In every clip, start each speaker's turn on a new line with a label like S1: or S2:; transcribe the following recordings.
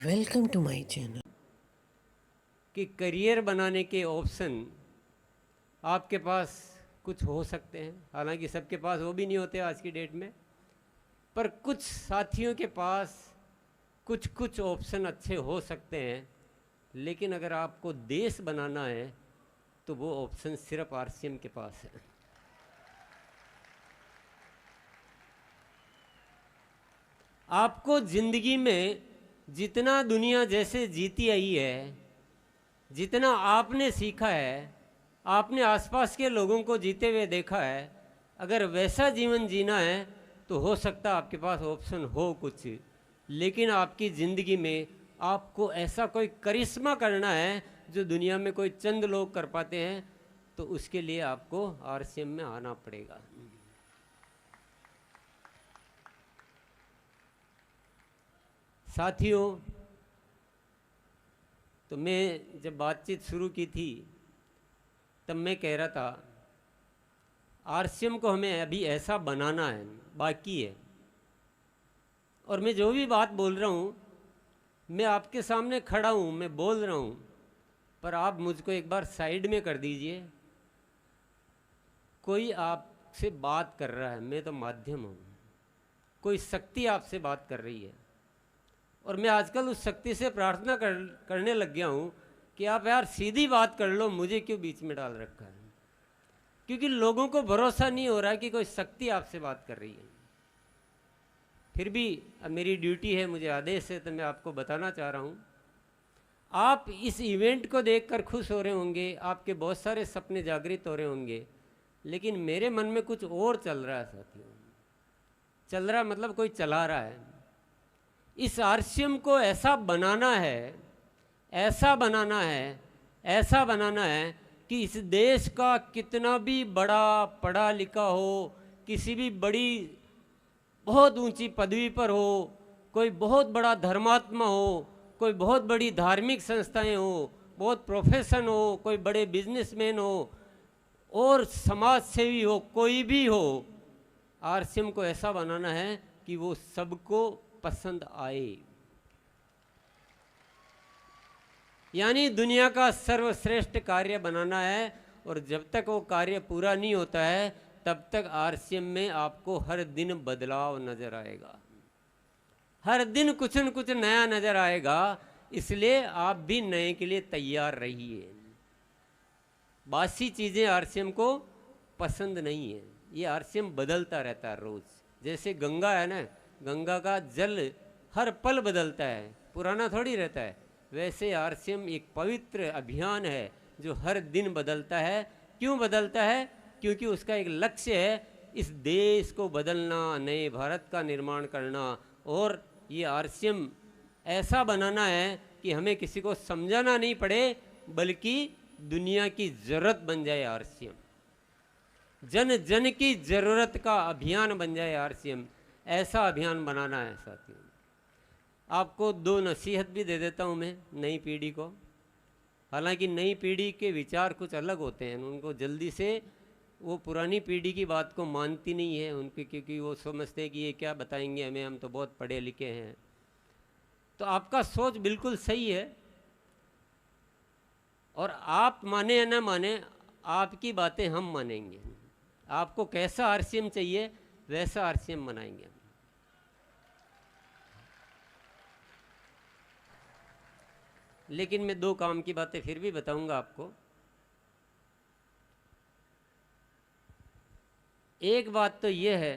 S1: Welcome to my channel.
S2: कि career बनाने के ऑप्शन आपके पास कुछ हो सकते हैं, हालांकि सबके पास वो भी नहीं होते आज की डेट में, पर कुछ साथियों के पास कुछ कुछ ऑप्शन अच्छे हो सकते हैं। लेकिन अगर आपको देश बनाना है तो वो ऑप्शन सिर्फ आरसीएम के पास है। आपको ज़िंदगी में जितना दुनिया जैसे जीती आई है, जितना आपने सीखा है, आपने आसपास के लोगों को जीते हुए देखा है, अगर वैसा जीवन जीना है तो हो सकता है आपके पास ऑप्शन हो कुछ। लेकिन आपकी ज़िंदगी में आपको ऐसा कोई करिश्मा करना है जो दुनिया में कोई चंद लोग कर पाते हैं, तो उसके लिए आपको आरसीएम में आना पड़ेगा। साथियों, तो मैं जब बातचीत शुरू की थी तब मैं कह रहा था आरसीएम को हमें अभी ऐसा बनाना है, बाकी है। और मैं जो भी बात बोल रहा हूँ, मैं आपके सामने खड़ा हूँ, मैं बोल रहा हूँ, पर आप मुझको एक बार साइड में कर दीजिए। कोई आपसे बात कर रहा है, मैं तो माध्यम हूँ। कोई शक्ति आपसे बात कर रही है, और मैं आजकल उस शक्ति से प्रार्थना करने लग गया हूँ कि आप यार सीधी बात कर लो, मुझे क्यों बीच में डाल रखा है। क्योंकि लोगों को भरोसा नहीं हो रहा कि कोई शक्ति आपसे बात कर रही है। फिर भी अब मेरी ड्यूटी है, मुझे आदेश है, तो मैं आपको बताना चाह रहा हूँ। आप इस इवेंट को देखकर खुश हो रहे होंगे, आपके बहुत सारे सपने जागृत हो रहे होंगे, लेकिन मेरे मन में कुछ और चल रहा है साथियों। चल रहा मतलब कोई चला रहा है। इस आरसीएम को ऐसा बनाना है, ऐसा बनाना है, ऐसा बनाना है कि इस देश का कितना भी बड़ा पढ़ा लिखा हो, किसी भी बड़ी बहुत ऊंची पदवी पर हो, कोई बहुत बड़ा धर्मात्मा हो, कोई बहुत बड़ी धार्मिक संस्थाएं हो, बहुत प्रोफेशन हो, कोई बड़े बिजनेसमैन हो और समाज सेवी हो, कोई भी हो, आरसीएम को ऐसा बनाना है कि वो सबको पसंद आए। यानी दुनिया का सर्वश्रेष्ठ कार्य बनाना है। और जब तक वो कार्य पूरा नहीं होता है तब तक आरसीएम में आपको हर दिन बदलाव नजर आएगा, हर दिन कुछ न कुछ नया नजर आएगा। इसलिए आप भी नए के लिए तैयार रहिए। बासी चीज़ें आरसीएम को पसंद नहीं है। ये आरसीएम बदलता रहता है रोज़। जैसे गंगा है ना, गंगा का जल हर पल बदलता है, पुराना थोड़ी रहता है। वैसे आरसीएम एक पवित्र अभियान है जो हर दिन बदलता है। क्यों बदलता है? क्योंकि उसका एक लक्ष्य है, इस देश को बदलना, नए भारत का निर्माण करना। और ये आरसीएम ऐसा बनाना है कि हमें किसी को समझाना नहीं पड़े, बल्कि दुनिया की ज़रूरत बन जाए आरसीएम। जन जन की ज़रूरत का अभियान बन जाए आरसीएम। ऐसा अभियान बनाना है साथियों। आपको दो नसीहत भी दे देता हूँ मैं नई पीढ़ी को। हालांकि नई पीढ़ी के विचार कुछ अलग होते हैं, उनको जल्दी से वो पुरानी पीढ़ी की बात को मानती नहीं है उनकी, क्योंकि वो समझते हैं कि ये क्या बताएंगे हमें, हम तो बहुत पढ़े लिखे हैं। तो आपका सोच बिल्कुल सही है, और आप माने या ना माने, आपकी बातें हम मानेंगे। आपको कैसा आरसीएम चाहिए वैसा आरसीएम बनाएंगे। लेकिन मैं दो काम की बातें फिर भी बताऊंगा आपको। एक बात तो यह है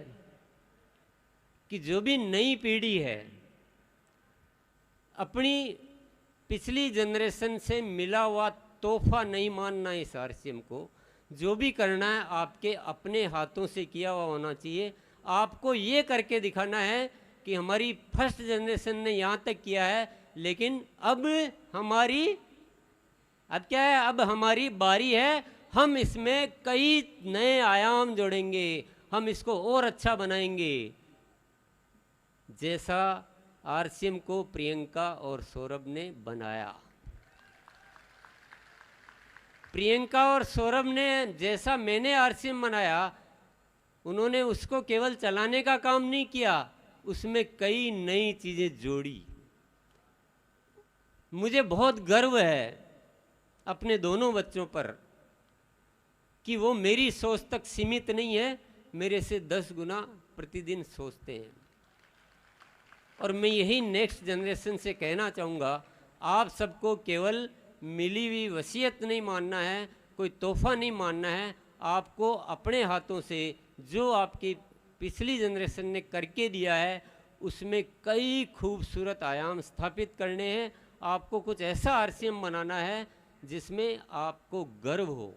S2: कि जो भी नई पीढ़ी है, अपनी पिछली जनरेशन से मिला हुआ तोहफा नहीं मानना इस आरसीएम को। जो भी करना है आपके अपने हाथों से किया हुआ होना चाहिए। आपको ये करके दिखाना है कि हमारी फर्स्ट जनरेशन ने यहाँ तक किया है, लेकिन अब हमारी, अब क्या है, अब हमारी बारी है। हम इसमें कई नए आयाम जोड़ेंगे, हम इसको और अच्छा बनाएंगे। जैसा आरसीएम को प्रियंका और सौरभ ने बनाया। प्रियंका और सौरभ ने जैसा मैंने आरसीएम बनाया, उन्होंने उसको केवल चलाने का काम नहीं किया, उसमें कई नई चीज़ें जोड़ी। मुझे बहुत गर्व है अपने दोनों बच्चों पर कि वो मेरी सोच तक सीमित नहीं है, मेरे से 10 गुना प्रतिदिन सोचते हैं। और मैं यही नेक्स्ट जनरेशन से कहना चाहूँगा, आप सबको केवल मिली हुई वसीयत नहीं मानना है, कोई तोहफा नहीं मानना है, आपको अपने हाथों से जो आपकी पिछली जनरेशन ने करके दिया है उसमें कई खूबसूरत आयाम स्थापित करने हैं। आपको कुछ ऐसा आरसीएम बनाना है जिसमें आपको गर्व हो,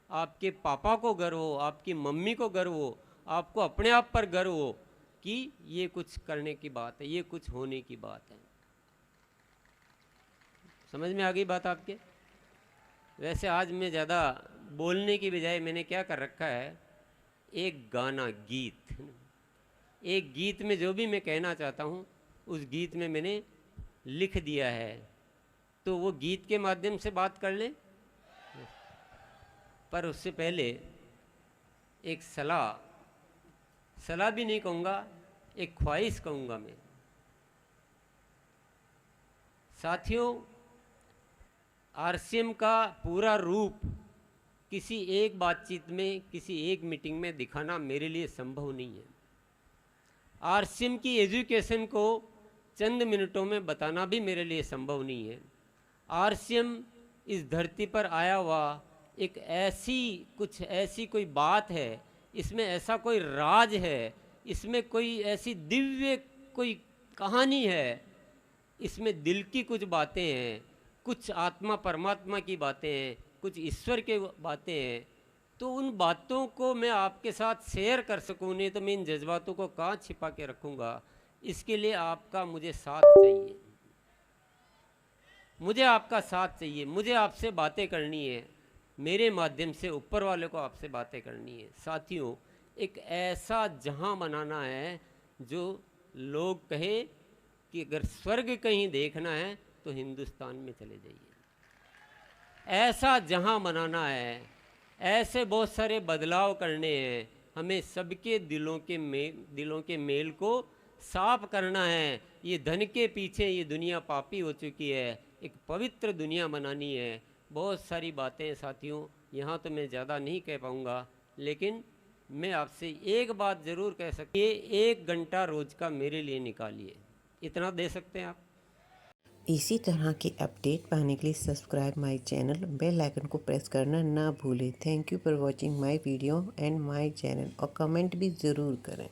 S2: आपके पापा को गर्व हो, आपकी मम्मी को गर्व हो, आपको अपने आप पर गर्व हो कि ये कुछ करने की बात है, ये कुछ होने की बात है। समझ में आ गई बात आपके? वैसे आज मैं ज़्यादा बोलने की बजाय मैंने क्या कर रखा है, एक गाना, गीत, एक गीत में जो भी मैं कहना चाहता हूँ उस गीत में मैंने लिख दिया है, तो वो गीत के माध्यम से बात कर लें। पर उससे पहले एक सलाह भी नहीं कहूँगा, एक ख्वाहिश कहूँगा मैं। साथियों, आरसीएम का पूरा रूप किसी एक बातचीत में, किसी एक मीटिंग में दिखाना मेरे लिए संभव नहीं है। आरसीएम की एजुकेशन को चंद मिनटों में बताना भी मेरे लिए संभव नहीं है। आरसीएम इस धरती पर आया हुआ एक ऐसी कोई बात है, इसमें ऐसा कोई राज है, इसमें कोई ऐसी दिव्य कोई कहानी है, इसमें दिल की कुछ बातें हैं, कुछ आत्मा परमात्मा की बातें हैं, कुछ ईश्वर के बातें हैं। तो उन बातों को मैं आपके साथ शेयर कर सकूँ, नहीं तो मैं इन जज्बातों को कहाँ छिपा के रखूँगा। इसके लिए आपका मुझे साथ चाहिए, मुझे आपका साथ चाहिए, मुझे आपसे बातें करनी है, मेरे माध्यम से ऊपर वाले को आपसे बातें करनी है। साथियों, एक ऐसा जहां बनाना है जो लोग कहे कि अगर स्वर्ग कहीं देखना है तो हिंदुस्तान में चले जाइए। ऐसा जहां बनाना है, ऐसे बहुत सारे बदलाव करने हैं, हमें सबके दिलों के मेल को साफ करना है। ये धन के पीछे ये दुनिया पापी हो चुकी है, एक पवित्र दुनिया बनानी है। बहुत सारी बातें साथियों, यहाँ तो मैं ज़्यादा नहीं कह पाऊँगा, लेकिन मैं आपसे एक बात ज़रूर कह सकती हूँ, 1 घंटा रोज़ का मेरे लिए निकालिए। इतना दे सकते हैं आप?
S1: इसी तरह के अपडेट पाने के लिए subscribe my channel, bell icon को प्रेस करना ना भूलें। Thank you for watching my video and my channel, और कमेंट भी ज़रूर करें।